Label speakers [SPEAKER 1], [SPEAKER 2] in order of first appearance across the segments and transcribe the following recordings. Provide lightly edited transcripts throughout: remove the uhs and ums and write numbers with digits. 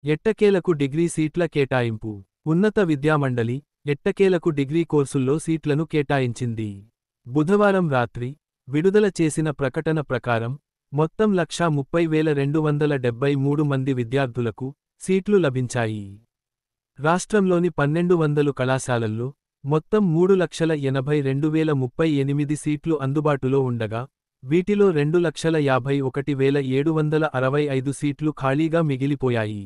[SPEAKER 1] ఎట్టకేలకు డిగ్రీ సీట్ల కేటాయింపు. ఉన్నత విద్యామండలి ఎట్టకేలకు డిగ్రీ కోర్సుల్లో సీట్లను కేటాయించింది. బుధవారం రాత్రి విడుదల చేసిన ప్రకటన ప్రకారం మొత్తం 1,30,273 మంది విద్యార్థులకు సీట్లు లభించాయి. రాష్ట్రంలోని 1,200 కళాశాలల్లో మొత్తం 3,82,038 సీట్లు అందుబాటులో ఉండగా, వీటిలో 2,51,765 సీట్లు ఖాళీగా మిగిలిపోయాయి.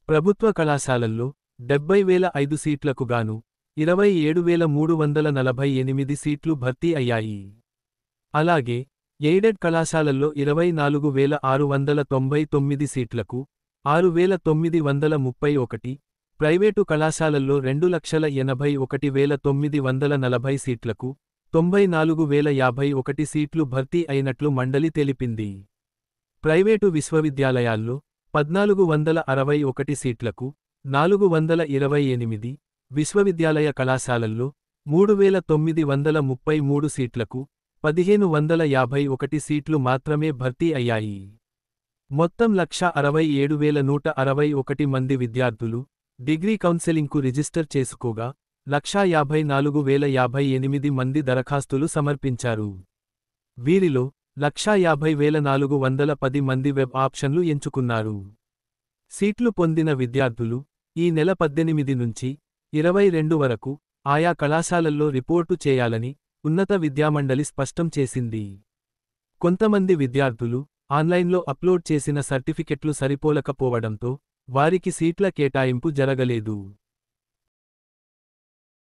[SPEAKER 1] ప్రభుత్వ కళాశాలల్లో 70,005 సీట్లకు గాను 27,348 సీట్లు భర్తీ అయ్యాయి. అలాగే ఎయిడెడ్ కళాశాలల్లో 24,699 సీట్లకు 6,931, ప్రైవేటు కళాశాలల్లో 2,81,940 సీట్లకు 94,051 సీట్లు భర్తీ అయినట్లు మండలి తెలిపింది. ప్రైవేటు విశ్వవిద్యాలయాల్లో 1,461 సీట్లకు 428, విశ్వవిద్యాలయ కళాశాలల్లో 3,933 సీట్లకు 1,551 సీట్లు మాత్రమే భర్తీ అయ్యాయి. మొత్తం 1,67,161 మంది విద్యార్థులు డిగ్రీ కౌన్సెలింగ్కు రిజిస్టర్ చేసుకోగా, 1,54,058 మంది దరఖాస్తులు సమర్పించారు. వీరిలో 1,50,410 మంది వెబ్ ఆప్షన్లు ఎంచుకున్నారు. సీట్లు పొందిన విద్యార్థులు ఈ నెల 18 నుంచి 22 వరకు ఆయా కళాశాలల్లో రిపోర్టు చేయాలని ఉన్నత విద్యామండలి స్పష్టం చేసింది. కొంతమంది విద్యార్థులు ఆన్లైన్లో అప్లోడ్ చేసిన సర్టిఫికెట్లు సరిపోలకపోవడంతో వారికి సీట్ల కేటాయింపు జరగలేదు.